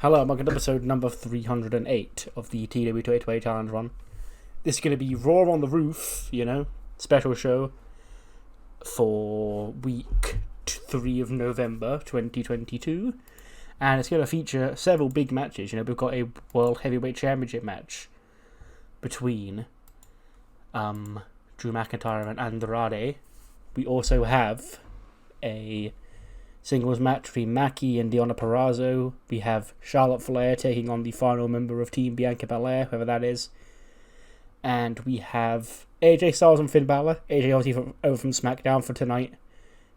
Hello, welcome to episode number 308 of the TEW 288 Challenge Run. This is going to be Raw on the Roof, special show for week 3 of November 2022. And it's going to feature several big matches. We've got a World Heavyweight Championship match between Drew McIntyre and Andrade. We also have a singles match between Maki and Deonna Purrazzo. We have Charlotte Flair taking on the final member of Team Bianca Belair, whoever that is. And we have AJ Styles and Finn Balor. AJ obviously over from SmackDown for tonight,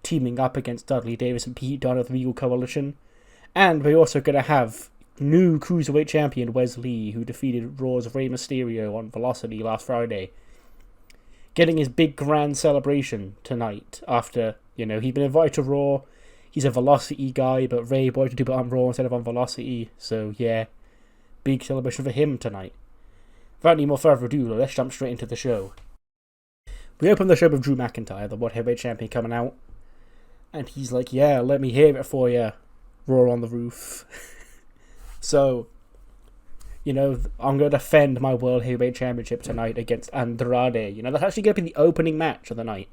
teaming up against Dudley Davis and Pete Dunne of the Regal Coalition. And we're also going to have new Cruiserweight Champion Wes Lee, who defeated Raw's Rey Mysterio on Velocity last Friday, getting his big grand celebration tonight after, he'd been invited to Raw. He's a Velocity guy, but Ray wanted to put on Raw instead of on Velocity. So, yeah, big celebration for him tonight. Without any more further ado, let's jump straight into the show. We open the show with Drew McIntyre, the World Heavyweight Champion, coming out. And he's like, yeah, let me hear it for you, Raw on the Roof. So, I'm going to defend my World Heavyweight Championship tonight against Andrade. That's actually going to be the opening match of the night.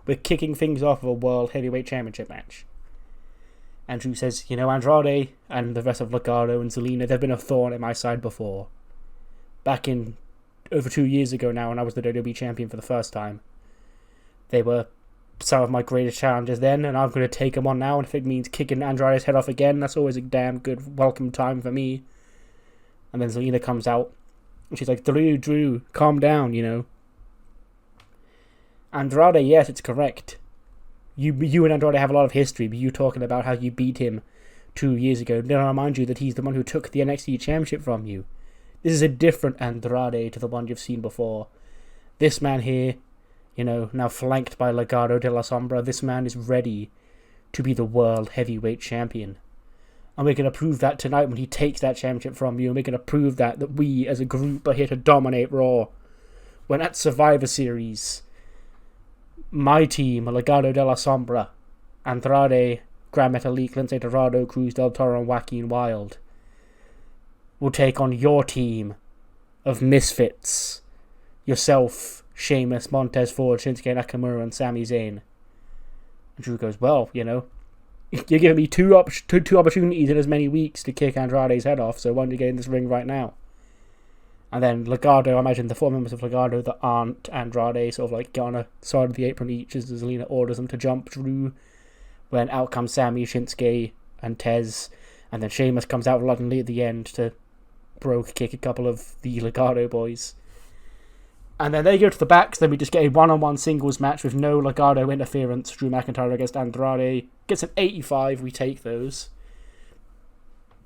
We're kicking things off with a World Heavyweight Championship match. And Drew says, Andrade and the rest of Legado and Zelina, they've been a thorn in my side before. Back in over 2 years ago now, when I was the WWE Champion for the first time. They were some of my greatest challenges then, and I'm going to take them on now. And if it means kicking Andrade's head off again, that's always a damn good welcome time for me. And then Zelina comes out, and she's like, Drew, calm down, Andrade, yes, it's correct. You and Andrade have a lot of history, but you talking about how you beat him 2 years ago. Then I remind you that he's the one who took the NXT Championship from you. This is a different Andrade to the one you've seen before. This man here, now flanked by Legado de la Sombra, this man is ready to be the World Heavyweight Champion. And we're going to prove that tonight when he takes that championship from you. And we're going to prove that we as a group are here to dominate Raw. When at Survivor Series, my team, Legado de la Sombra, Andrade, Gran Metalik, Lince Dorado, Cruz del Toro, and Joaquin Wilde, will take on your team of misfits. Yourself, Sheamus, Montez Ford, Shinsuke Nakamura, and Sami Zayn. And Drew goes, well, you're giving me two opportunities in as many weeks to kick Andrade's head off, so why don't you get in this ring right now? And then Legado, I imagine the four members of Legado that aren't Andrade sort of like get on a side of the apron each as Zelina orders them to jump Drew. When out comes Sami, Shinsuke, and Tez. And then Sheamus comes out reluctantly at the end to brogue kick a couple of the Legado boys. And then they go to the back, so then we just get a one-on-one singles match with no Legado interference. Drew McIntyre against Andrade. Gets an 85, we take those.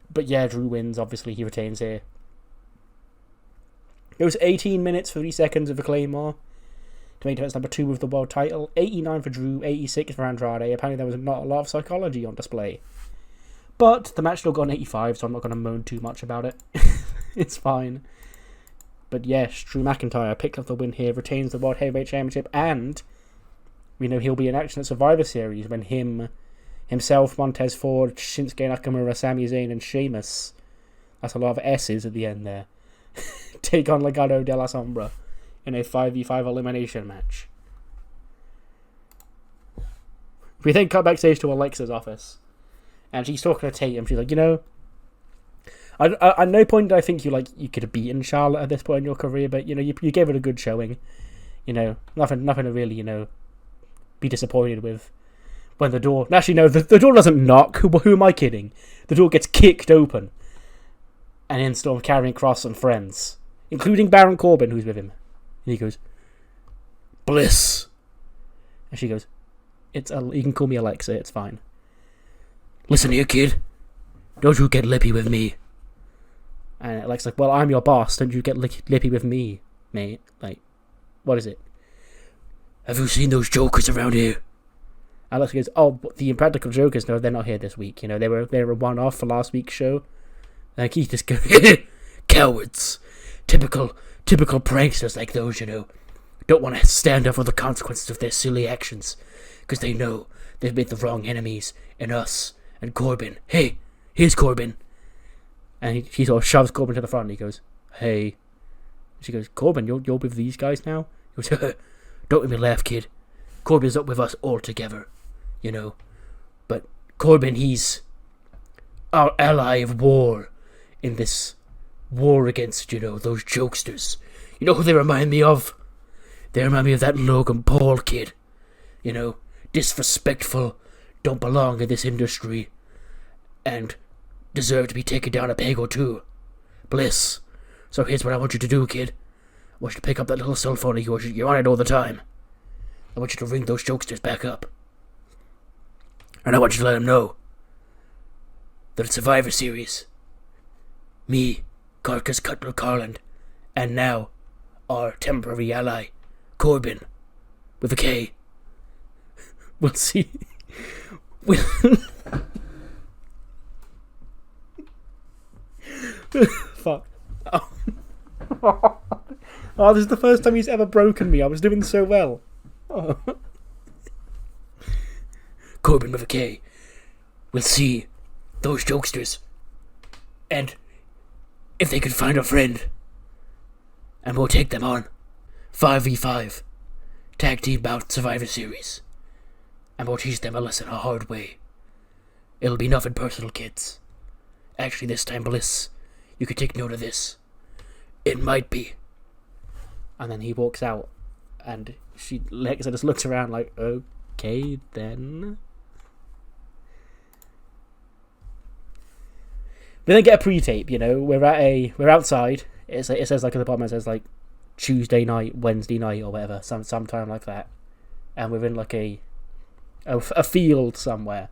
But yeah, Drew wins, obviously he retains here. It was 18 minutes, 30 seconds of a Claymore to make defense number 2 with the world title. 89 for Drew, 86 for Andrade. Apparently there was not a lot of psychology on display. But the match still got an 85, so I'm not going to moan too much about it. It's fine. But yes, Drew McIntyre picked up the win here, retains the World Heavyweight Championship, and we know he'll be in action at Survivor Series when himself, Montez Ford, Shinsuke Nakamura, Sami Zayn, and Sheamus, that's a lot of S's at the end there, take on Legado de la Sombra in a 5v5 elimination match. We then cut backstage to Alexa's office, and she's talking to Tatum. She's like, at no point did I think you could have beaten Charlotte at this point in your career, but you gave it a good showing. Nothing to really be disappointed with. When the door, actually no, the door doesn't knock. Who am I kidding? The door gets kicked open, and in storm Karrion Kross and friends, including Baron Corbin, who's with him. And he goes, Bliss. And she goes, you can call me Alexa, it's fine. Listen here, kid. Don't you get lippy with me. And Alexa's like, well, I'm your boss. Don't you get lippy with me, mate. Like, what is it? Have you seen those jokers around here? Alexa goes, oh, the Impractical Jokers. No, they're not here this week. They were a one-off for last week's show. And Keith just goes, cowards. Typical pranksters like those, don't want to stand up for the consequences of their silly actions. Because they know they've made the wrong enemies in us and Corbin. Hey, here's Corbin. And he sort of shoves Kobain to the front and he goes, hey. She goes, Kobain, you're with these guys now? He goes, don't make me laugh, kid. Kobain's up with us all together, you know. But Kobain, he's our ally of war in this war against, you know, those jokesters. You know who they remind me of? They remind me of that Logan Paul kid. You know, disrespectful, don't belong in this industry, and deserve to be taken down a peg or two. Bliss. So here's what I want you to do, kid. I want you to pick up that little cell phone of yours. You're on it all the time. I want you to ring those jokesters back up. And I want you to let them know that it's Survivor Series. Me, Carcass Cutler Carland, and now our temporary ally, Kobain, with a K. We'll see. Fuck. Oh, this is the first time he's ever broken me. I was doing so well. Oh. Kobain with a K. We'll see those jokesters. And if they can find a friend. And we'll take them on. 5v5. Tag team bout Survivor Series. And we'll teach them a lesson a hard way. It'll be nothing personal, kids. Actually, this time, Bliss, you could take note of this. It might be. And then he walks out, and Lexa just looks around like, okay, then. We then get a pre-tape, you know. We're outside. It says like at the bottom, it says like Tuesday night, Wednesday night, or whatever, sometime like that. And we're in like a field somewhere,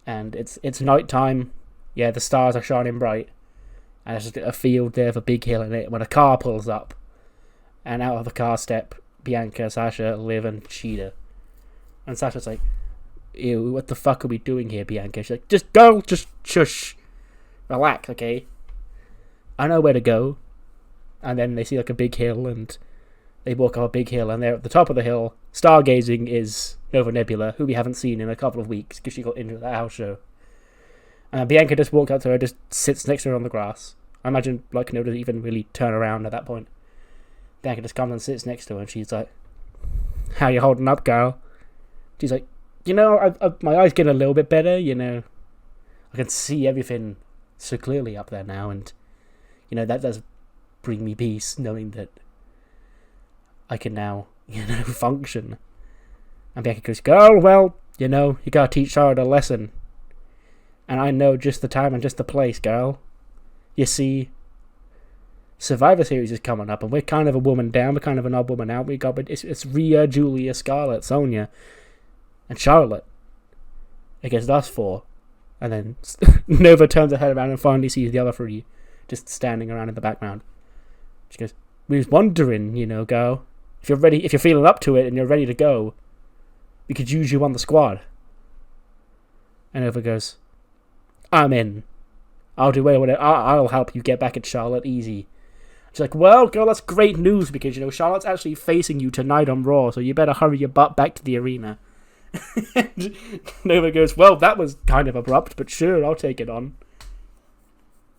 and it's night time. Yeah, the stars are shining bright, and there's just a field there with a big hill in it. When a car pulls up, and out of the car step Bianca, Sasha, Liv, and Kushida. And Sasha's like, "Ew, what the fuck are we doing here, Bianca?" She's like, "Just go, just shush, relax, okay? I know where to go." And then they see like a big hill, and they walk up a big hill, and they're at the top of the hill. Stargazing is Nova Nebula, who we haven't seen in a couple of weeks because she got injured at that house show. And Bianca just walks up to her, just sits next to her on the grass. I imagine like Nova doesn't even really turn around at that point. Bianca just comes and sits next to her, and she's like, "How you holding up, girl?" She's like, "You know, my eyes getting a little bit better. You know, I can see everything so clearly up there now, and you know that does bring me peace, knowing that I can now, you know, function." And Bianca goes, "Girl, well, you know, you gotta teach Charlotte a lesson. And I know just the time and just the place, girl. You see, Survivor Series is coming up, and we're kind of a woman down, we're kind of an odd woman out. It's Rhea, Julia, Scarlett, Sonya, and Charlotte against us four." And then Nova turns her head around and finally sees the other three just standing around in the background. She goes, "We was wondering, you know, girl, if you're ready, if you're feeling up to it and you're ready to go, we could use you on the squad." And Nova goes, "I'm in. I'll do whatever. I'll help you get back at Charlotte easy." She's like, "Well, girl, that's great news because, you know, Charlotte's actually facing you tonight on Raw, so you better hurry your butt back to the arena." And Nova goes, "Well, that was kind of abrupt, but sure, I'll take it on."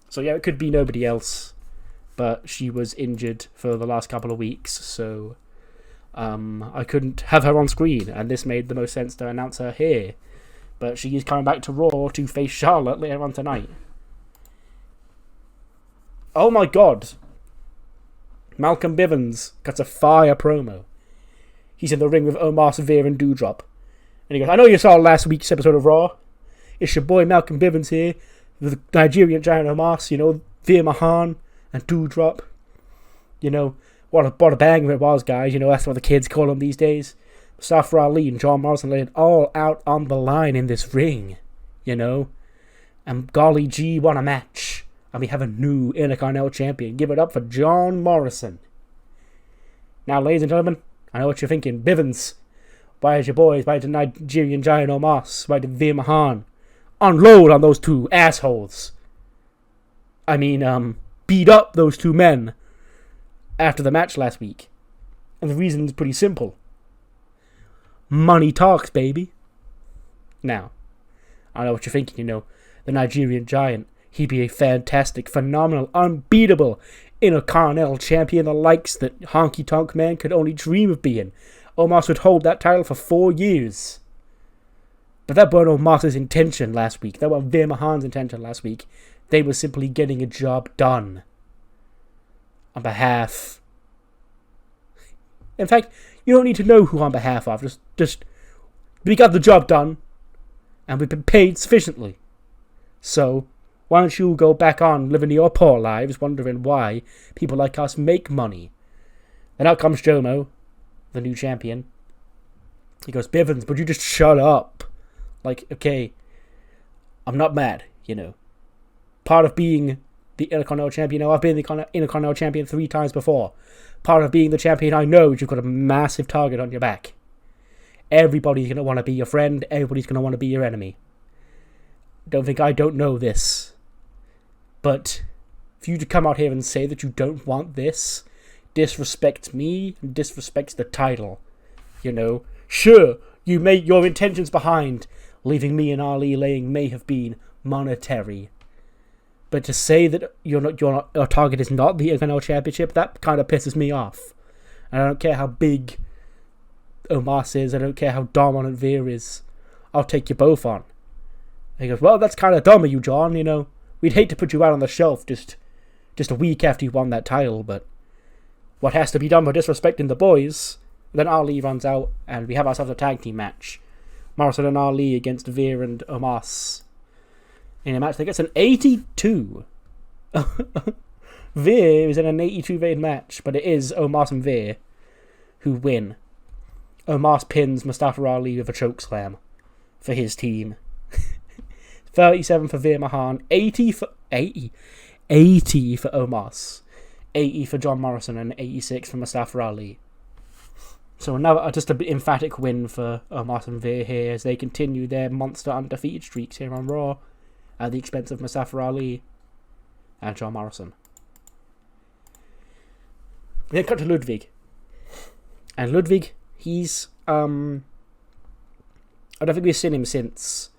So yeah, it could be nobody else, but she was injured for the last couple of weeks, so I couldn't have her on screen, and this made the most sense to announce her here. But she is coming back to Raw to face Charlotte later on tonight. Oh my god. Malcolm Bivens cuts a fire promo. He's in the ring with Omar Severe and Doudrop. And he goes, "I know you saw last week's episode of Raw. It's your boy Malcolm Bivens here, with the Nigerian giant Omar, you know, Veer Mahan and Doudrop. You know, what a banger it was, guys. You know, that's what the kids call them these days. Mustafa Ali and John Morrison laid it all out on the line in this ring, you know. And golly gee, what a match. And we have a new Intercontinental champion. Give it up for John Morrison." Now, ladies and gentlemen, I know what you're thinking. Bivens, why is your boys, why did the Nigerian giant Omos, why did Veer Mahan unload on those two assholes? I mean, beat up those two men after the match last week. And the reason is pretty simple. Money talks, baby. Now, I know what you're thinking, you know. The Nigerian giant, He'd be a fantastic, phenomenal, unbeatable Intercontinental champion, the likes that Honky Tonk Man could only dream of being. Omos would hold that title for 4 years. But that weren't Omos's intention last week. That was Veer Mahan's intention last week. They were simply getting a job done. On behalf... In fact, you don't need to know who on behalf of. Just we got the job done. And we've been paid sufficiently. So, why don't you go back on living your poor lives, wondering why people like us make money? And out comes Jomo, the new champion. He goes, Bivens, would you just shut up? Like, okay, I'm not mad, you know. Part of being the Intercontinental champion, I've been the Intercontinental champion 3 times before. Part of being the champion, I know you've got a massive target on your back. Everybody's going to want to be your friend. Everybody's going to want to be your enemy. Don't think I don't know this. But for you to come out here and say that you don't want this disrespects me and disrespects the title. You know, sure, your intentions behind leaving me and Ali laying may have been monetary. But to say that your target is not the Intercontinental Championship, that kind of pisses me off. And I don't care how big Omos is, I don't care how dominant Veer is. I'll take you both on. And he goes, well, that's kind of dumb of you, John, you know. We'd hate to put you out on the shelf just a week after you won that title, but what has to be done for disrespecting the boys? Then Ali runs out, and we have ourselves a tag team match. Morrison and Ali against Veer and Omos. In a match that gets an 82. Veer is in an 82 rated match, but it is Omos and Veer who win. Omos pins Mustafa Ali with a chokeslam for his team. 37 for Veer Mahan, 80 for Omos, 80 for John Morrison, and 86 for Mustafa Ali. So another just an emphatic win for Omos and Veer here as they continue their monster undefeated streaks here on Raw at the expense of Mustafa Ali and John Morrison. We then cut to Ludwig. And Ludwig, he's I don't think we've seen him since,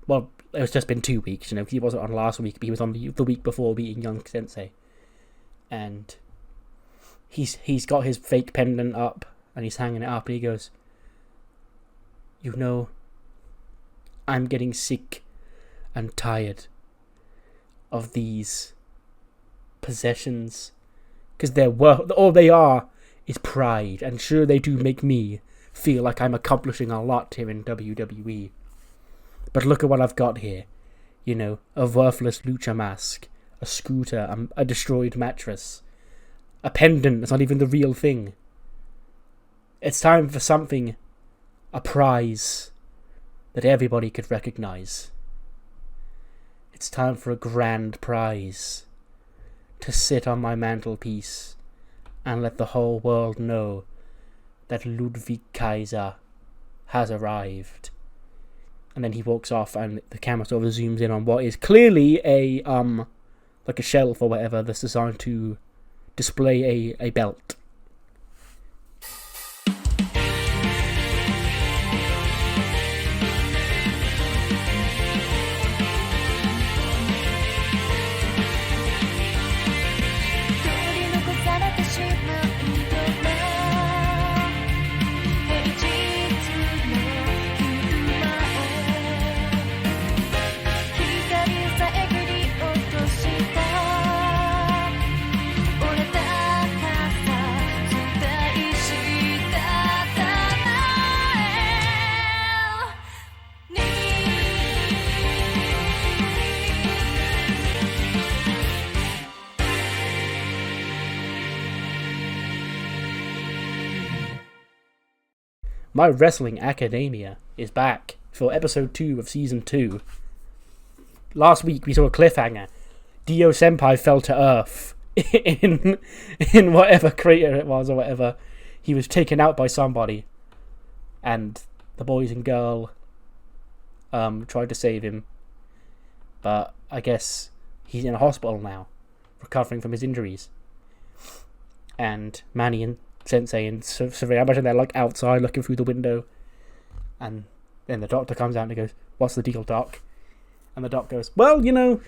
well, it's just been 2 weeks, you know, he wasn't on last week, but he was on the week before beating Young Sensei. And he's got his fake pendant up, and he's hanging it up, and he goes, you know, I'm getting sick and tired of these possessions, because all they are is pride, and sure, they do make me feel like I'm accomplishing a lot here in WWE. But look at what I've got here. You know, a worthless lucha mask, a scooter, a destroyed mattress, a pendant that's not even the real thing. It's time for something, a prize that everybody could recognize. It's time for a grand prize to sit on my mantelpiece and let the whole world know that Ludwig Kaiser has arrived. And then he walks off, and the camera sort of zooms in on what is clearly a like a shelf or whatever that's designed to display a belt. My Wrestling Academia is back for episode 2 of season 2. Last week we saw a cliffhanger. Dio Senpai fell to earth in whatever crater it was or whatever. He was taken out by somebody, and the boys and girl tried to save him, but I guess he's in a hospital now, recovering from his injuries. And Manny and Sensei and Survey, I imagine they're like outside looking through the window, and then the doctor comes out and he goes, "What's the deal, Doc?" And the doc goes, "Well, you know,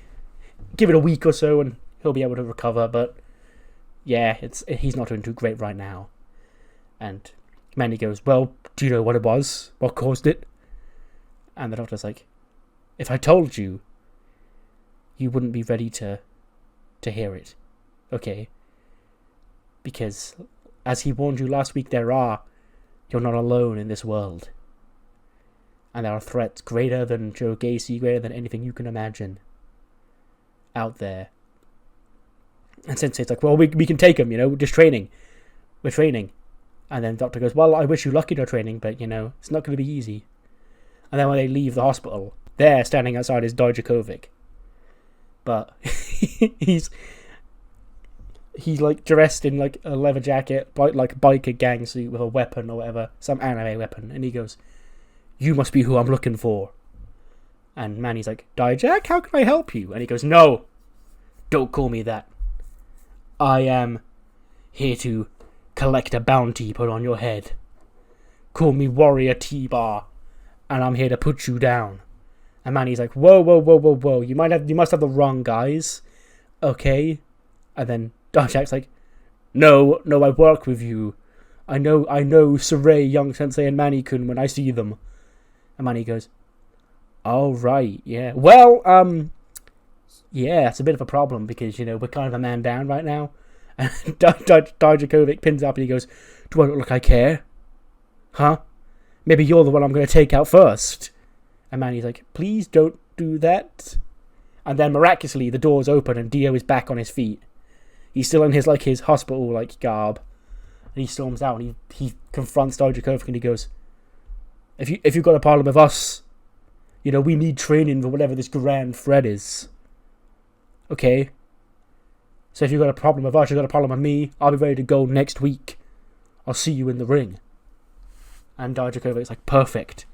give it a week or so and he'll be able to recover. But yeah, he's not doing too great right now. And Manny goes, well, do you know what it was? What caused it? And the doctor's like, if I told you, you wouldn't be ready to hear it. Okay? Because, as he warned you last week, you're not alone in this world. And there are threats greater than Joe Gacy, greater than anything you can imagine out there. And Sensei's like, well, we can take him, we're just training. We're training. And then the doctor goes, well, I wish you luck in your training, but, it's not going to be easy. And then when they leave the hospital, there, standing outside, is Dijakovic. But he's like dressed in like a leather jacket, like a biker gang suit with a weapon or whatever, some anime weapon. And he goes, you must be who I'm looking for. And Manny's like, Dijak, how can I help you? And he goes, no, don't call me that. I am here to collect a bounty put on your head. Call me Warrior T-Bar, and I'm here to put you down. And Manny's like, whoa, you must have the wrong guys, okay? And then Dijak's like, no, I work with you. I know Saray, Young Sensei, and Manny-kun when I see them. And Manny goes, oh, right, yeah. Well, yeah, it's a bit of a problem because, we're kind of a man down right now. And Dijakovic pins up and he goes, do I look like I care? Huh? Maybe you're the one I'm going to take out first. And Manny's like, please don't do that. And then miraculously the doors open and Dio is back on his feet. He's still in his hospital garb. And he storms out and he confronts Dijakovic and he goes, if you've got a problem with us, we need training for whatever this grand threat is. Okay? So if you've got a problem with us, you've got a problem with me, I'll be ready to go next week. I'll see you in the ring. And Dijakovic's like, perfect.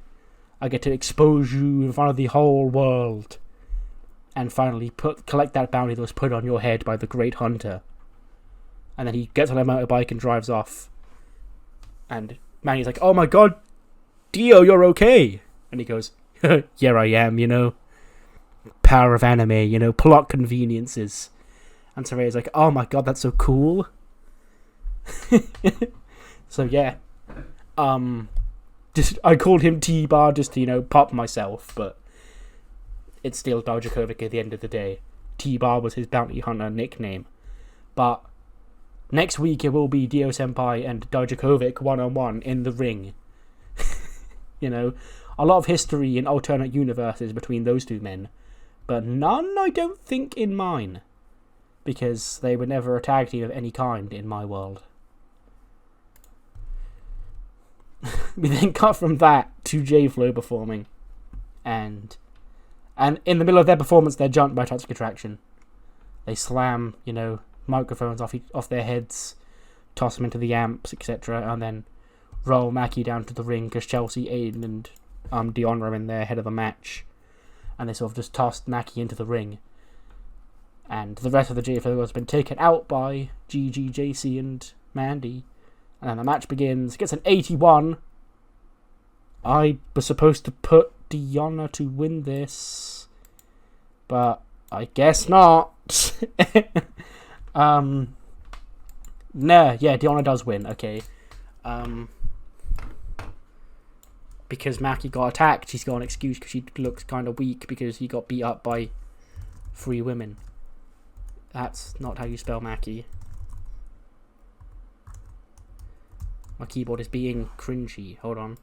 I get to expose you in front of the whole world. And finally collect that bounty that was put on your head by the Great Hunter. And then he gets on a motorbike and drives off. And Manny's like, oh my god, Dio, you're okay. And he goes, yeah, I am, Power of anime, plot conveniences. And Saray's like, oh my god, that's so cool. So yeah. I called him T-Bar just to, pop myself, but it's still Dijakovic at the end of the day. T-Bar was his bounty hunter nickname. But next week it will be Dio Senpai and Dijakovic one-on-one in the ring. A lot of history in alternate universes between those two men, but none, I don't think, in mine. Because they were never a tag team of any kind in my world. We then cut from that to J-Flow performing. And in the middle of their performance, they're jumped by Toxic Attraction. They slam, microphones off their heads, toss them into the amps, etc. And then roll Mackie down to the ring because Chelsea, Aiden, and Dion are in there ahead of the match. And they sort of just tossed Mackie into the ring. And the rest of the J-Flow has been taken out by Gigi, JC, and Mandy. And then the match begins. Gets an 81. I was supposed to put Diona to win this, but I guess not. Diona does win. Okay. Because Mackie got attacked, she's got an excuse because she looks kind of weak because he got beat up by 3 women. That's not how you spell Mackie. My keyboard is being cringy. Hold on.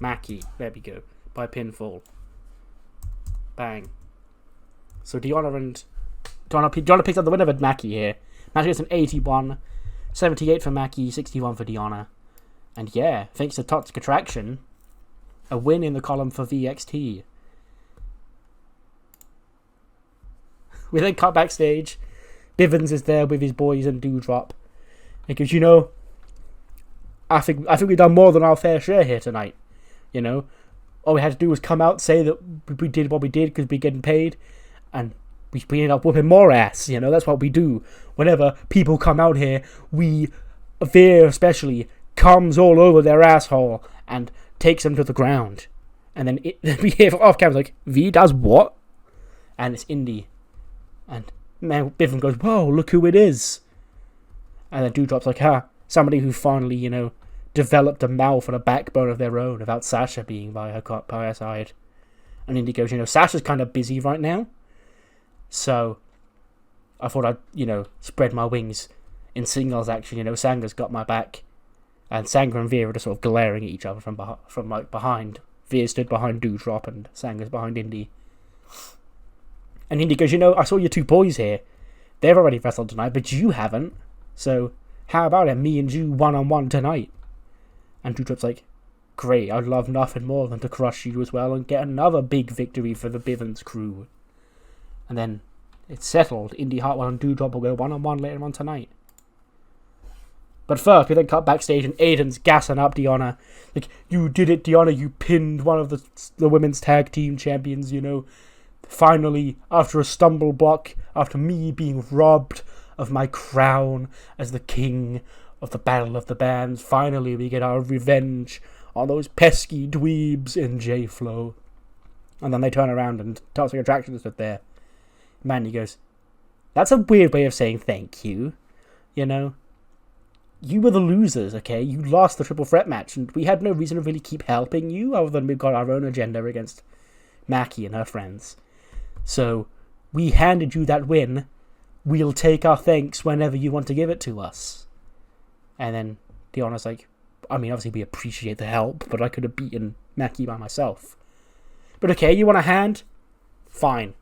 Mackie. There we go. By pinfall. Bang. So Diona picks up the win over Mackie here. Mackie gets an 81. 78 for Mackie, 61 for Diona. And yeah, thanks to Toxic Attraction, a win in the column for VXT. We then cut backstage. Bivens is there with his boys and Doudrop. Because, I think we've done more than our fair share here tonight. All we had to do was come out, say that we did what we did because we're getting paid, and we ended up whooping more ass. That's what we do. Whenever people come out here, we veer especially comes all over their asshole and takes them to the ground. And then we hear off camera like, V does what? And it's Indy. And man, Bivens goes, whoa, look who it is. And then Doudrop's like, somebody who finally, developed a mouth and a backbone of their own without Sasha being by her side. And Indy goes, Sasha's kind of busy right now. So I thought I'd, spread my wings in singles action. Sanga's got my back. And Sanga and Veer are just sort of glaring at each other from behind. Veer stood behind Doudrop and Sanga's behind Indy. And Indy goes, I saw your two boys here. They've already wrestled tonight, but you haven't. So how about it, me and you one-on-one tonight? And Doudrop's like, great, I'd love nothing more than to crush you as well and get another big victory for the Bivens crew. And then it's settled. Indy Hartwell and Doudrop will go one-on-one later on tonight. But first, we then cut backstage and Aiden's gassing up Deonna. Like, you did it, Deonna. You pinned one of the women's tag team champions, Finally, after a stumble block, after me being robbed of my crown as the king of the Battle of the Bands, finally we get our revenge on those pesky dweebs in J-Flow. And then they turn around and Toxic Attraction stood there. Manny goes, that's a weird way of saying thank you, You were the losers, okay? You lost the triple threat match, and we had no reason to really keep helping you, other than we've got our own agenda against Mackie and her friends. So, we handed you that win. We'll take our thanks whenever you want to give it to us. And then Deonna's like, obviously we appreciate the help, but I could have beaten Mackie by myself. But okay, you want a hand? Fine.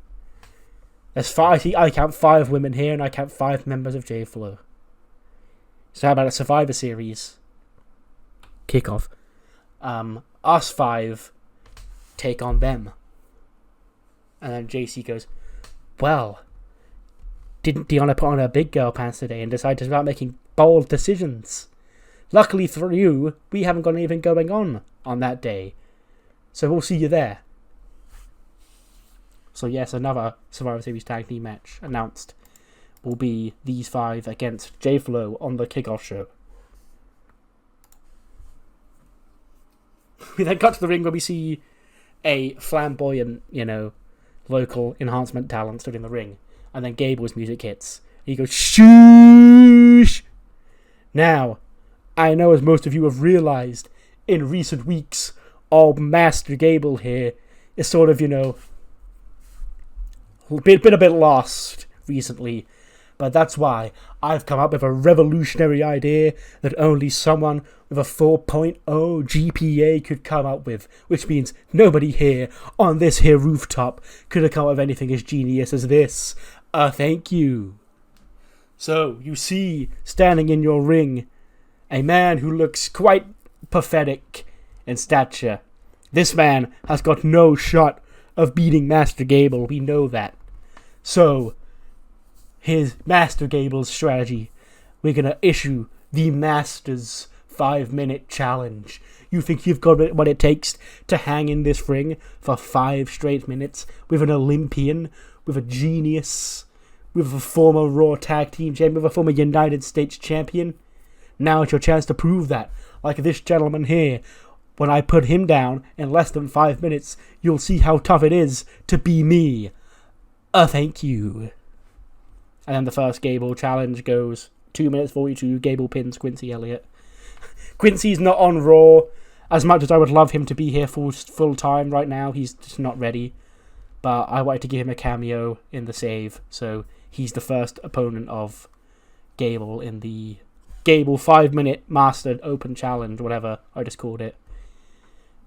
There's 5, I count 5 women here, and I count 5 members of J-Flow. So how about a Survivor Series kickoff? Us 5 take on them. And then JC goes, well, didn't Deonna put on her big girl pants today and decide to start making bold decisions? Luckily for you, we haven't got anything going on that day. So we'll see you there. So yes, another Survivor Series tag team match announced will be these 5 against J-Flow on the kickoff show. We then got to the ring where we see a flamboyant, local enhancement talent stood in the ring. And then Gable's music hits. He goes, shoosh! Now, I know as most of you have realized, in recent weeks, old Master Gable here is sort of, been a bit lost recently. But that's why I've come up with a revolutionary idea that only someone with a 4.0 GPA could come up with, which means nobody here on this here rooftop could have come up with anything as genius as this. Thank you. So, you see, standing in your ring, a man who looks quite pathetic in stature. This man has got no shot of beating Master Gable, we know that. So, his Master Gable's strategy, we're going to issue the Master's 5-minute challenge. You think you've got what it takes to hang in this ring for 5 straight minutes with an Olympian, with a genius, with a former Raw Tag Team Champion, with a former United States Champion? Now it's your chance to prove that. Like this gentleman here. When I put him down in less than 5 minutes, you'll see how tough it is to be me. Thank you. And then the first Gable challenge goes 2 minutes 42. Gable pins Quincy Elliott. Quincy's not on Raw. As much as I would love him to be here full time right now, he's just not ready. But I wanted to give him a cameo in the save. So he's the first opponent of Gable in the Gable 5-minute Mastered Open Challenge, whatever I just called it.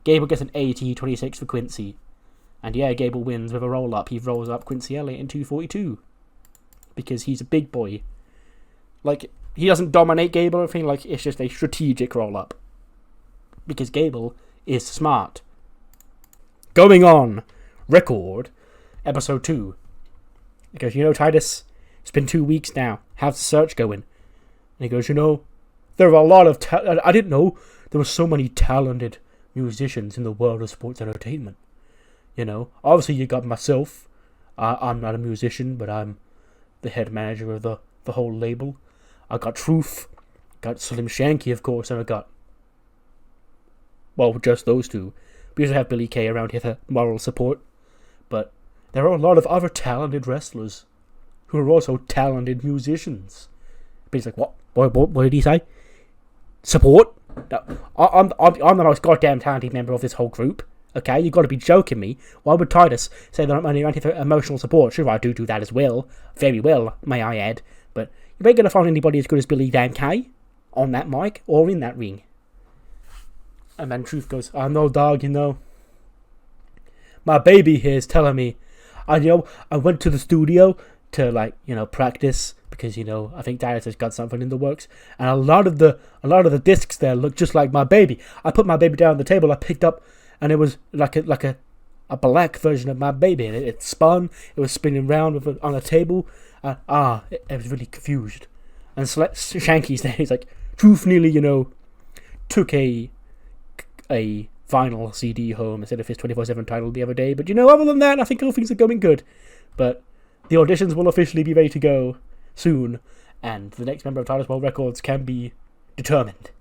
Gable gets an AT26 for Quincy. And yeah, Gable wins with a roll-up. He rolls up Quincy Elliott in 242. Because he's a big boy. Like, he doesn't dominate Gable or anything. Like, it's just a strategic roll-up. Because Gable is smart. Going on. Record. Episode 2. He goes, Titus, it's been 2 weeks now. How's the search going? And he goes, there are a lot of... I didn't know there were so many talented musicians in the world of sports entertainment. Obviously you got myself. I'm not a musician, but I'm the head manager of the whole label. I got Truth, got Slim Shanky, of course, and I got well, just those two. We also have Billy Kay around here for moral support. But there are a lot of other talented wrestlers who are also talented musicians. But he's like, what? What did he say? Support? No, I'm the most goddamn talented member of this whole group. Okay, you've got to be joking me. Why would Titus say that I'm only around here for emotional support? Sure, I do that as well. Very well, may I add. But you ain't going to find anybody as good as Billy Dan Kay on that mic or in that ring. And then Truth goes, I know, dog, my baby here is telling me, I went to the studio to practice because I think Titus has got something in the works, and a lot of the discs there look just like my baby. I put my baby down on the table, I picked up, and it was like a black version of my baby, and it spun, it was spinning round on a table, it was really confused. And Shanky's there, he's like, Truth nearly, took a vinyl CD home instead of his 24/7 title the other day, but other than that, I think all things are going good. But the auditions will officially be ready to go soon, and the next member of Titus World Records can be determined.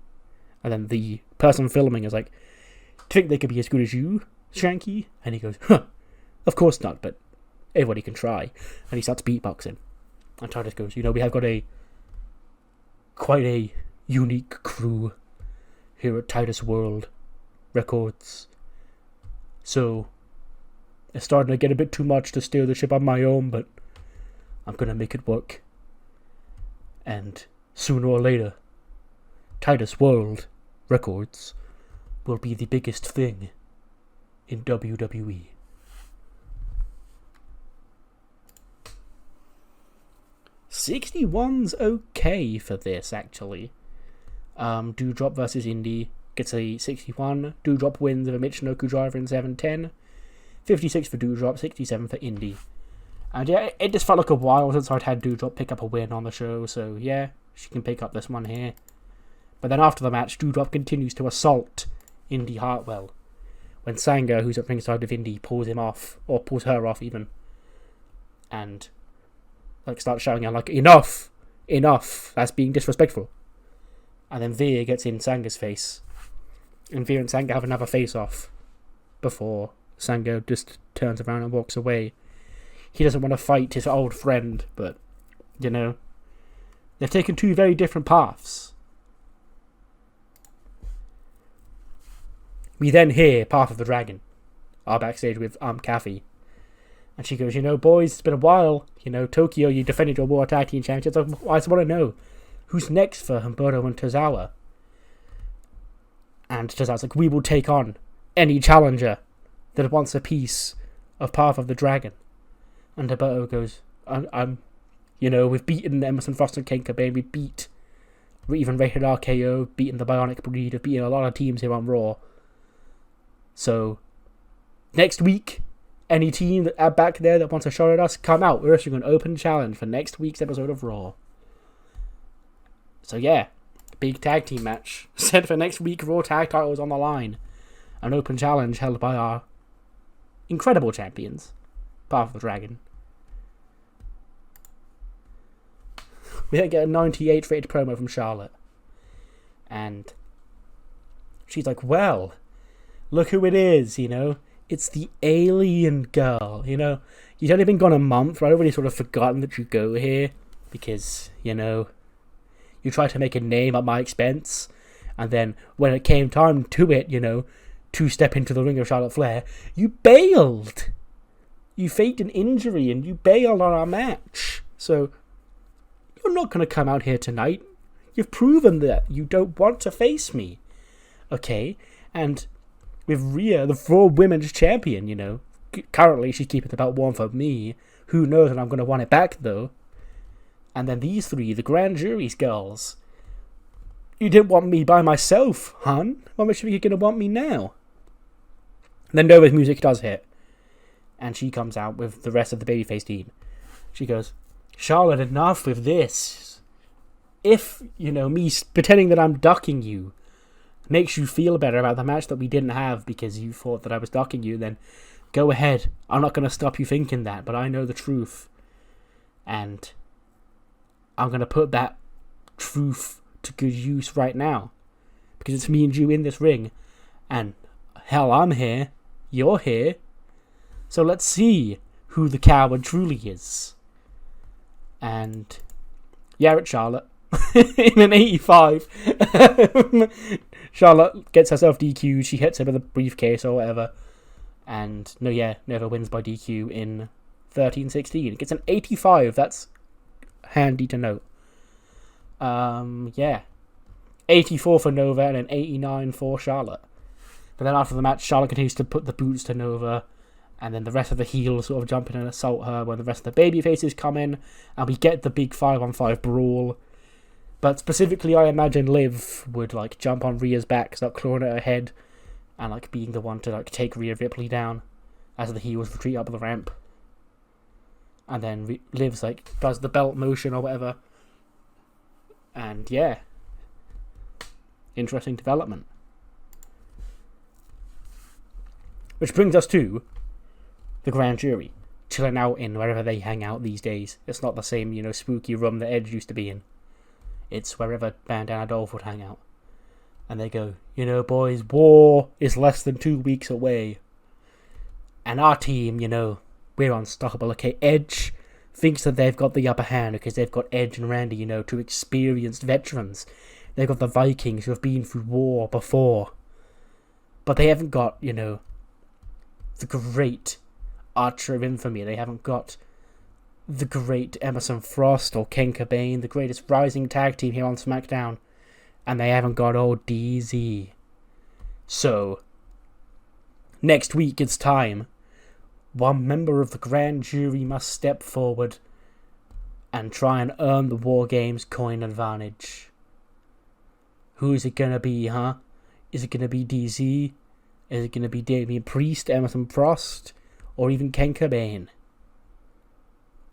And then the person filming is like, do you think they could be as good as you, Shanky? And he goes, of course not, but everybody can try. And he starts beatboxing. And Titus goes, we have got quite a unique crew here at Titus World Records. So it's starting to get a bit too much to steer the ship on my own, but I'm going to make it work. And sooner or later, Titus World Records will be the biggest thing in WWE. $61's okay for this, actually. Doudrop versus Indy gets a 61. Doudrop wins with a Michinoku driver in 7-10. 56 for Doudrop, 67 for Indy. And yeah, it just felt like a while since I'd had Doudrop pick up a win on the show, so yeah, she can pick up this one here. But then after the match, Doudrop continues to assault Indy Hartwell, when Sanga, who's at ringside with Indy, pulls him off, or pulls her off even, and starts shouting out enough, that's being disrespectful. And then Veer gets in Sanga's face, and Veer and Sanga have another face-off before Sanga just turns around and walks away. He doesn't want to fight his old friend, but, they've taken two very different paths. We then hear Path of the Dragon, are backstage with Kathy. And she goes, boys, it's been a while. Tokyo, you defended your World Tag Team Champions. I just want to know, who's next for Humberto and Tozawa? And Tozawa's like, we will take on any challenger that wants a piece of Path of the Dragon. And Humberto goes, we've beaten Emerson Frost and Ken Kobain. We even rated RKO, beaten the Bionic Breed, we've beaten a lot of teams here on Raw. So, next week, any team back there that wants a shot at us, come out. We're issuing an open challenge for next week's episode of Raw. So yeah, big tag team match set for next week. Raw tag titles on the line. An open challenge held by our incredible champions, Path of the Dragon. We then get a 98 rated promo from Charlotte. And she's like, well, look who it is, It's the alien girl, You've only been gone a month, I'd already sort of forgotten that you go here. Because, you tried to make a name at my expense. And then, when it came time to it, to step into the ring of Charlotte Flair, you bailed. You faked an injury and you bailed on our match. So, you're not going to come out here tonight. You've proven that you don't want to face me. Okay? And with Rhea, the Raw Women's Champion, currently she's keeping the belt warm for me. Who knows when I'm going to want it back, though. And then these three, the Grand Jury's girls. You didn't want me by myself, hun. What makes you think you're going to want me now? And then Nova's music does hit. And she comes out with the rest of the Babyface team. She goes, Charlotte, enough with this. If, me pretending that I'm ducking you makes you feel better about the match that we didn't have because you thought that I was ducking you, then go ahead. I'm not going to stop you thinking that, but I know the truth. And I'm going to put that truth to good use right now. Because it's me and you in this ring. And hell, I'm here. You're here. So let's see who the coward truly is. And yeah, it's Charlotte. In an 85. Charlotte gets herself DQ'd. She hits her with a briefcase or whatever. And never wins by DQ in 13-16. It gets an 85. That's handy to note. 84 for Nova and an 89 for Charlotte. But then after the match, Charlotte continues to put the boots to Nova, and then the rest of the heels sort of jump in and assault her when the rest of the babyfaces come in, and we get the big 5-on-5 brawl. But specifically, I imagine Liv would like jump on Rhea's back, start clawing at her head, and like being the one to like take Rhea Ripley down as the heels retreat up the ramp. And then Liv's like does the belt motion or whatever. And yeah, interesting development. Which brings us to the grand jury, chilling out in wherever they hang out these days. It's not the same, spooky room that Edge used to be in. It's wherever Bandana Dolph would hang out. And they go, boys, war is less than 2 weeks away. And our team, we're unstoppable, okay? Edge thinks that they've got the upper hand because they've got Edge and Randy, two experienced veterans. They've got the Vikings who have been through war before. But they haven't got, the great Archer of Infamy. They haven't got the great Emerson Frost or Ken Cobain, the greatest rising tag team here on SmackDown. And they haven't got old DZ. So, next week it's time. One member of the grand jury must step forward and try and earn the War Games coin advantage. Who is it gonna be, huh? Is it gonna be DZ? Is it gonna be Damian Priest, Emerson Frost, or even Ken Cobain?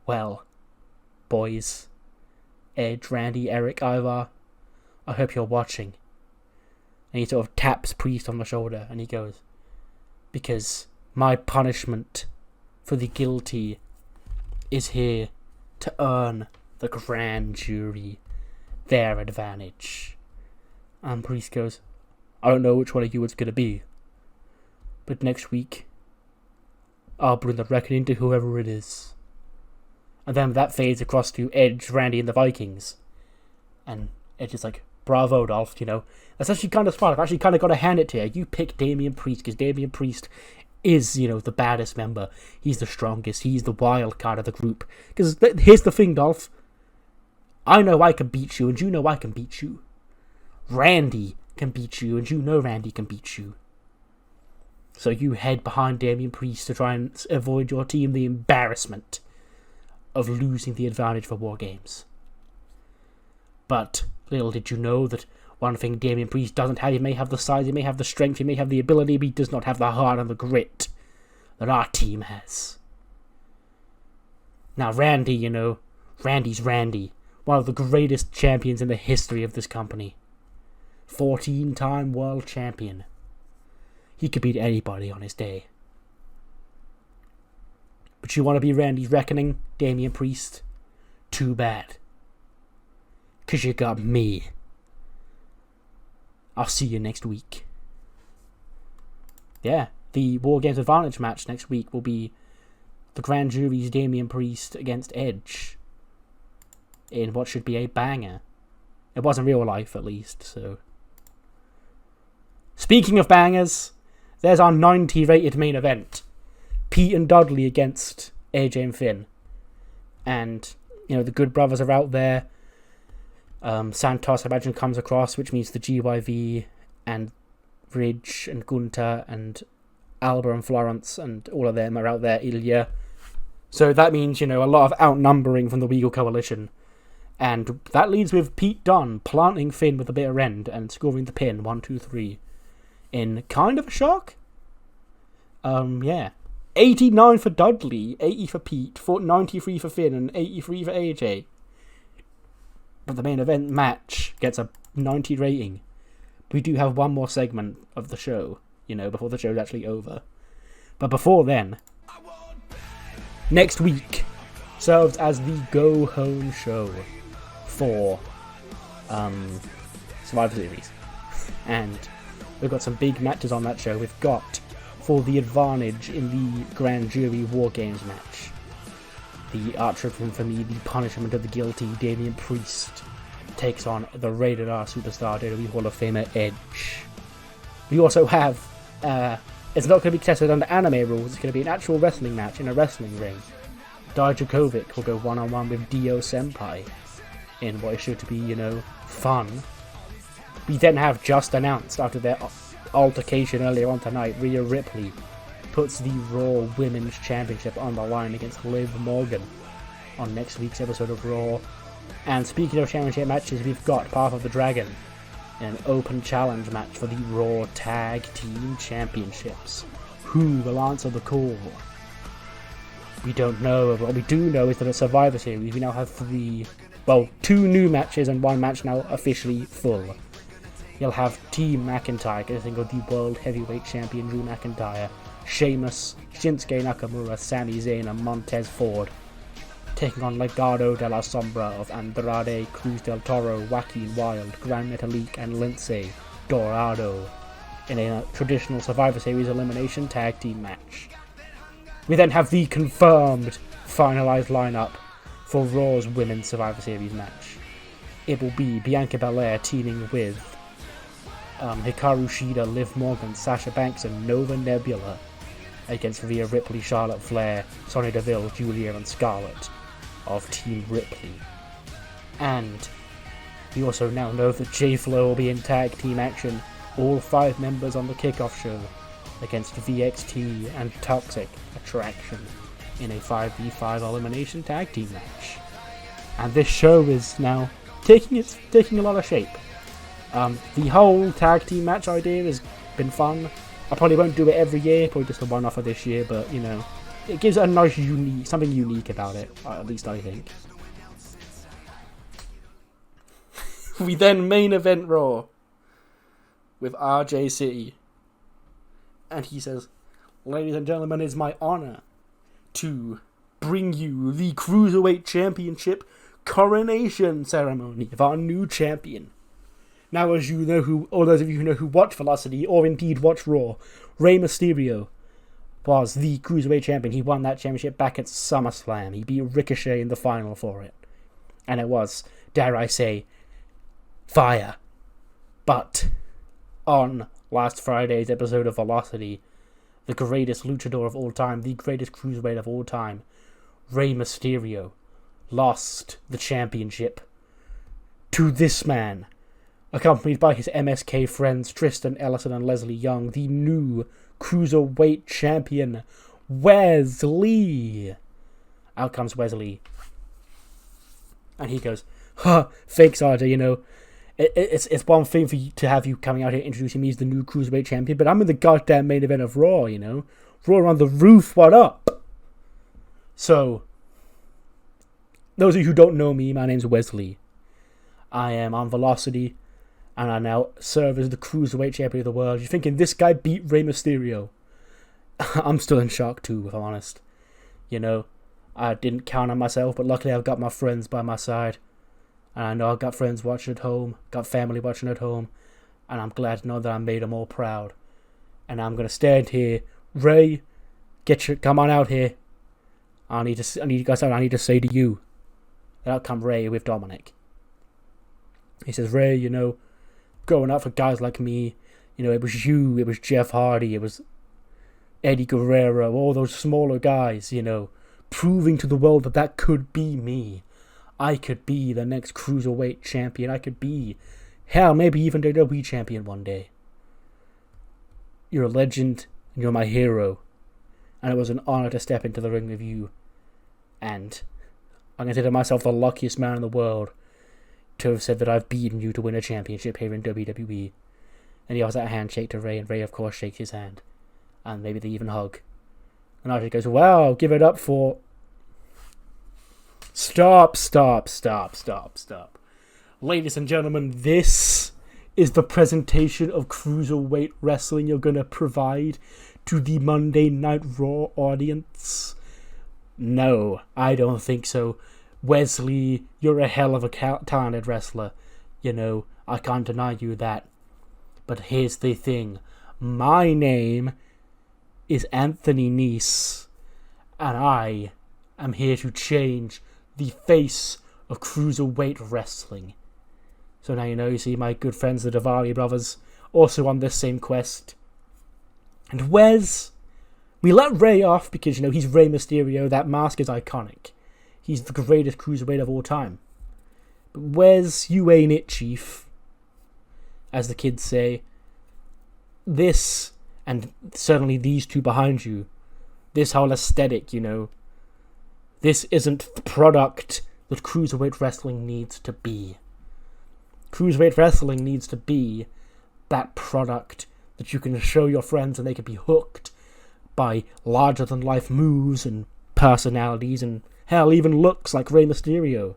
Well, boys, Edge, Randy, Eric, Ivar, I hope you're watching. And he sort of taps Priest on the shoulder and he goes, because my punishment for the guilty is here to earn the grand jury their advantage. And Priest goes, I don't know which one of you it's going to be, but next week I'll bring the reckoning to whoever it is. And then that fades across to Edge, Randy, and the Vikings. And Edge is like, bravo, Dolph, That's actually kind of smart. I've actually kind of got to hand it to you. You pick Damian Priest because Damian Priest is, the baddest member. He's the strongest. He's the wild card of the group. Because here's the thing, Dolph. I know I can beat you, and you know I can beat you. Randy can beat you, and you know Randy can beat you. So you head behind Damian Priest to try and avoid your team the embarrassment of losing the advantage for War Games. But little did you know that one thing Damian Priest doesn't have, he may have the size, he may have the strength, he may have the ability, but he does not have the heart and the grit that our team has. Now Randy, Randy's Randy, one of the greatest champions in the history of this company. 14-time world champion. He could beat anybody on his day. But you want to be Randy's reckoning, Damian Priest? Too bad. 'Cause you got me. I'll see you next week. Yeah, the War Games Advantage match next week will be the Grand Jury's Damian Priest against Edge. In what should be a banger. It was in real life, at least, so. Speaking of bangers, there's our 90-rated main event. Pete and Dudley against AJ and Finn. And, the Good Brothers are out there. Santos, I imagine, comes across, which means the GYV and Ridge and Gunter and Alba and Florence and all of them are out there, Ilja. So that means, a lot of outnumbering from the Regal Coalition. And that leads with Pete Dunne planting Finn with the bitter end and scoring the pin, 1-2-3. In kind of a shock? Yeah. 89 for Dudley, 80 for Pete, 93 for Finn, and 83 for AJ. But the main event match gets a 90 rating. We do have one more segment of the show, before the show's actually over. But before then, next week serves as the go-home show for Survivor Series. And We've got some big matches on that show. We've got, for the advantage in the Grand Jury War Games match, the Archer from Infamy, the Punishment of the Guilty, Damian Priest takes on the Rated R Superstar WWE Hall of Famer Edge. We also have, it's not going to be tested under anime rules, it's going to be an actual wrestling match in a wrestling ring. Dijakovic will go one-on-one with Dio Senpai in what is sure to be, fun. We then have just announced, after their altercation earlier on tonight, Rhea Ripley puts the Raw Women's Championship on the line against Liv Morgan on next week's episode of Raw. And speaking of championship matches, we've got Path of the Dragon in an open challenge match for the Raw Tag Team Championships. Who will answer the call? We don't know, but what we do know is that at Survivor Series we now have 2 new matches and 1 match now officially full. You'll have Team McIntyre getting the World Heavyweight Champion Drew McIntyre, Sheamus, Shinsuke Nakamura, Sami Zayn and Montez Ford taking on Legado de la Sombra of Andrade, Cruz del Toro, Joaquin Wilde, Gran Metalik and Lindsay Dorado in a traditional Survivor Series elimination tag team match. We then have the confirmed, finalised lineup for Raw's Women's Survivor Series match. It will be Bianca Belair teaming with Hikaru Shida, Liv Morgan, Sasha Banks and Nova Nebula against Rhea Ripley, Charlotte Flair, Sonya Deville, Julia and Scarlett of Team Ripley. And we also now know that J-Flo will be in tag team action, all 5 members on the kickoff show against VXT and Toxic Attraction in a 5v5 elimination tag team match. And this show is now taking a lot of shape. The whole tag team match idea has been fun. I probably won't do it every year, probably just a one-off of this year, but it gives it a nice something unique about it, at least I think. We then main event Raw with RJC. And he says, "Ladies and gentlemen, it is my honor to bring you the Cruiserweight Championship coronation ceremony of our new champion. Now, as you know, or those of you who know who watch Velocity, or indeed watch Raw, Rey Mysterio was the Cruiserweight champion. He won that championship back at SummerSlam. He beat Ricochet in the final for it. And it was, dare I say, fire. But on last Friday's episode of Velocity, the greatest luchador of all time, the greatest cruiserweight of all time, Rey Mysterio, lost the championship to this man, accompanied by his MSK friends Tristan Ellison and Leslie Young, the new Cruiserweight champion, Wes Lee. Out comes Wes Lee. And he goes, thanks, RJ, it's one thing for you to have you coming out here introducing me as the new Cruiserweight champion, but I'm in the goddamn main event of Raw, Raw on the roof, what up? So, those of you who don't know me, my name's Wes Lee. I am on Velocity, and I now serve as the Cruiserweight champion of the world. You're thinking, this guy beat Rey Mysterio. I'm still in shock too, if I'm honest. I didn't count on myself, but luckily I've got my friends by my side. And I know I've got friends watching at home, got family watching at home, and I'm glad to know that I made them all proud. And I'm going to stand here. Ray, come on out here. I need you guys out. I need to say to you. And out come Ray with Dominic. He says, Ray, growing up for guys like me, it was you, it was Jeff Hardy, it was Eddie Guerrero, all those smaller guys, proving to the world that could be me. I could be the next Cruiserweight champion. I could be, hell, maybe even WWE champion one day. You're a legend, and you're my hero. And it was an honor to step into the ring with you. And I consider myself the luckiest man in the world to have said that I've beaten you to win a championship here in WWE. And he offers that handshake to Ray, and Ray, of course, shakes his hand. And maybe they even hug. And RJ goes, wow, give it up for... Stop. Ladies and gentlemen, this is the presentation of Cruiserweight Wrestling you're going to provide to the Monday Night Raw audience? No, I don't think so. Wes Lee, you're a hell of a talented wrestler. I can't deny you that. But here's the thing. My name is Anthony Nese, and I am here to change the face of cruiserweight wrestling. So now you see my good friends, the Daivari brothers, also on this same quest. And Wes, we let Rey off because, he's Rey Mysterio. That mask is iconic. He's the greatest cruiserweight of all time. But Wes, you ain't it, Chief. As the kids say. This, and certainly these two behind you, this whole aesthetic, this isn't the product that cruiserweight wrestling needs to be. Cruiserweight wrestling needs to be that product that you can show your friends and they can be hooked by larger-than-life moves and personalities and, hell, even looks like Rey Mysterio.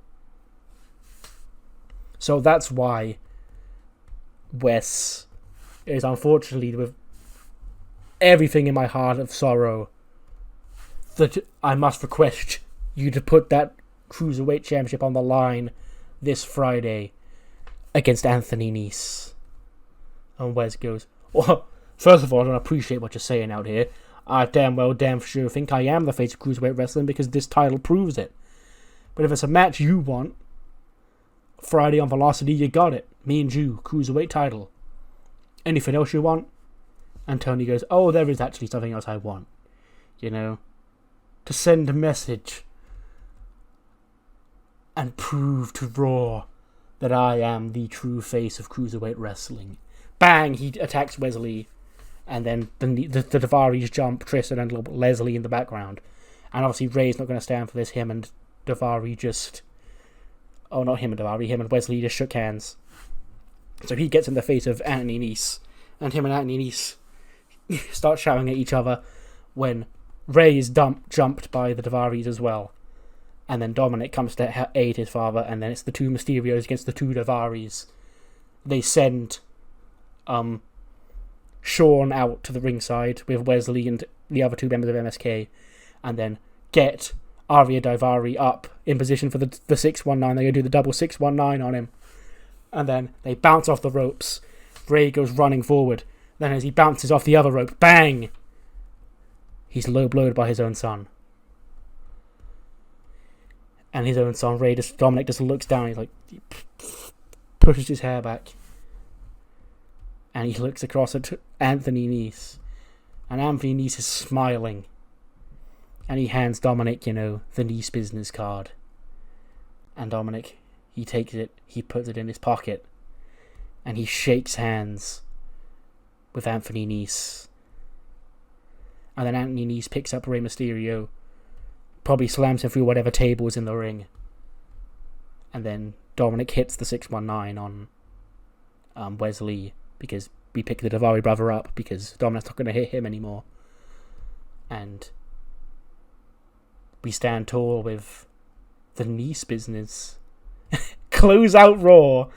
So that's why Wes is, unfortunately, with everything in my heart of sorrow, that I must request you to put that Cruiserweight Championship on the line this Friday against Anthony Nese. And Wes goes, well, first of all, I don't appreciate what you're saying out here. I damn sure think I am the face of Cruiserweight Wrestling because this title proves it. But if it's a match you want, Friday on Velocity, you got it. Me and you, Cruiserweight title. Anything else you want? And Tony goes, oh, there is actually something else I want. To send a message and prove to Raw that I am the true face of Cruiserweight Wrestling. Bang! He attacks Wes Lee. And then the Daivaris jump Tristan and Leslie in the background. And obviously Ray's not going to stand for this. Him and Daivari just... Oh, not him and Daivari. Him and Wes Lee just shook hands. So he gets in the face of Anthony Nese. And him and Anthony Nese start shouting at each other when Ray is jumped by the Daivaris as well. And then Dominic comes to aid his father. And then it's the two Mysterios against the two Daivaris. They send Sean out to the ringside with Wes Lee and the other two members of MSK. And then get Arya Daivari up in position for the 619. They're going to do the double 619 on him. And then they bounce off the ropes. Ray goes running forward. Then as he bounces off the other rope, bang! He's low-blowed by his own son. And his own son, Dominic, just looks down. He pushes his hair back. And he looks across at Anthony Nese. And Anthony Nese is smiling. And he hands Dominic, the Nese business card. And Dominic, he takes it, he puts it in his pocket. And he shakes hands with Anthony Nese. And then Anthony Nese picks up Rey Mysterio. Probably slams him through whatever table is in the ring. And then Dominic hits the 619 on Wes Lee. Because we pick the Daivari brother up. Because Dominic's not going to hit him anymore. And we stand tall with the Nese business. Close out Raw.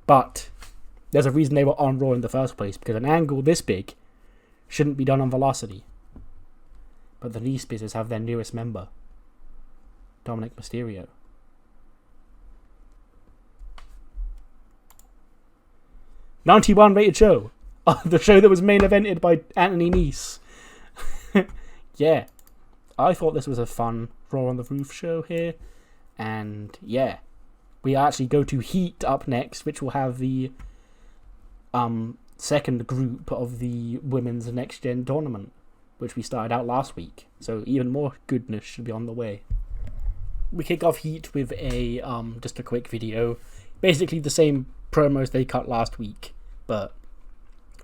But there's a reason they were on Raw in the first place. Because an angle this big shouldn't be done on Velocity. But the Nese business have their newest member, Dominic Mysterio. '91 rated show. The show that was main evented by Anthony Nese. Yeah. I thought this was a fun Raw on the Roof show here. And yeah. We actually go to Heat up next, which will have the second group of the Women's Next Gen tournament, which we started out last week. So even more goodness should be on the way. We kick off Heat with a just a quick video. Basically the same promos they cut last week, but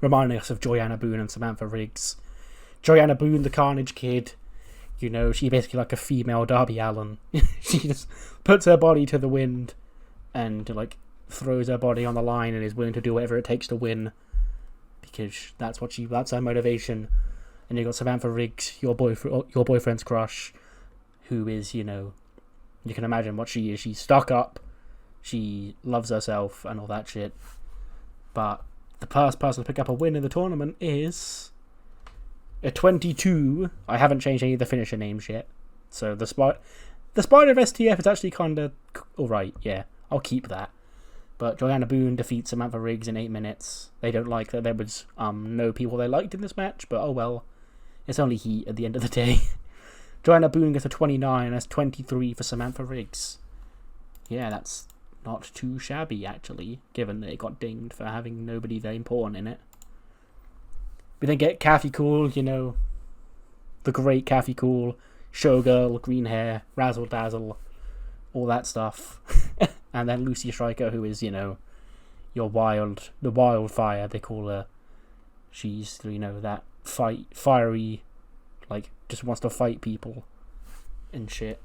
reminding us of Joanna Boone and Samantha Riggs. Joanna Boone, the Carnage Kid, she's basically like a female Darby Allin. She just puts her body to the wind and throws her body on the line and is willing to do whatever it takes to win, because that's her motivation. And you've got Samantha Riggs, your boyfriend's crush, who is, you can imagine what she is. She's stuck up, she loves herself and all that shit. But the first person to pick up a win in the tournament is a 22. I haven't changed any of the finisher names yet. So the Spider of STF is actually kind of alright, yeah. I'll keep that. But Joanna Boone defeats Samantha Riggs in 8 minutes. They don't like that there was no people they liked in this match, but oh well. It's only heat at the end of the day. Joanna Boone gets a 29, that's 23 for Samantha Riggs. Yeah, that's not too shabby, actually, given that it got dinged for having nobody very important in it. We then get Kathy Cool, you know, the great Kathy Cool, showgirl, green hair, razzle dazzle, all that stuff. And then Lucy Stryker, who is, you know, the wildfire, they call her. She's, you know, that fiery, like, just wants to fight people and shit.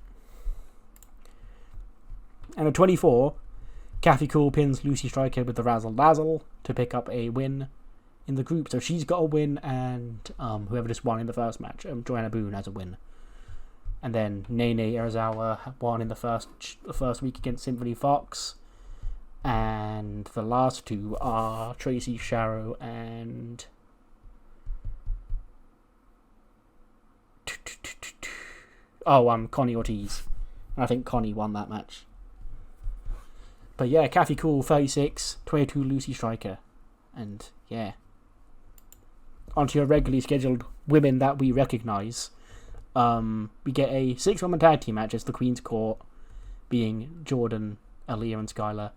And at 24, Kathy Cool pins Lucy Stryker with the Razzle Dazzle to pick up a win in the group. So she's got a win, and whoever just won in the first match, Joanna Boone has a win. And then Nene Arizawa won in the first week against Symphony Fox. And the last two are Tracy Sharrow and Connie Ortiz. I think Connie won that match. But yeah, Kathy Cool 36, 22 Lucy Stryker. And yeah. Onto your regularly scheduled women that we recognise. We get a 6-woman tag team match as the Queen's Court, being Jordan, Aaliyah and Skylar,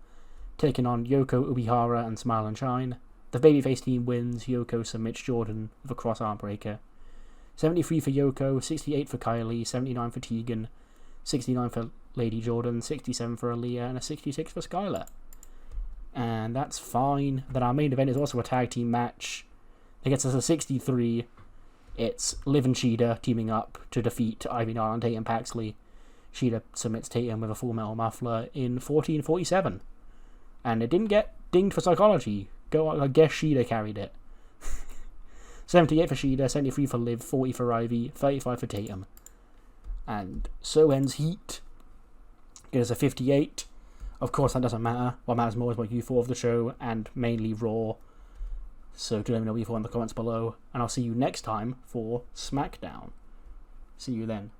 taking on Yoko, Ubihara and Smile and Shine. The babyface team wins. Yoko submits Jordan with a cross arm breaker. 73 for Yoko, 68 for Kylie, 79 for Tegan, 69 for Lady Jordan, 67 for Aaliyah, and a 66 for Skylar. And that's fine. Then our main event is also a tag team match. It gets us a 63. It's Liv and Shida teaming up to defeat Ivy Nile and Tatum Paxley. Shida submits Tatum with a Full Metal Muffler in 14:47. And it didn't get dinged for psychology. I guess Shida carried it. 78 for Shida, 73 for Liv, 40 for Ivy, 35 for Tatum. And so ends Heat. It is a 58. Of course, that doesn't matter. What matters more is what you thought of the show, and mainly Raw. So do let me know what you thought in the comments below, and I'll see you next time for SmackDown. See you then.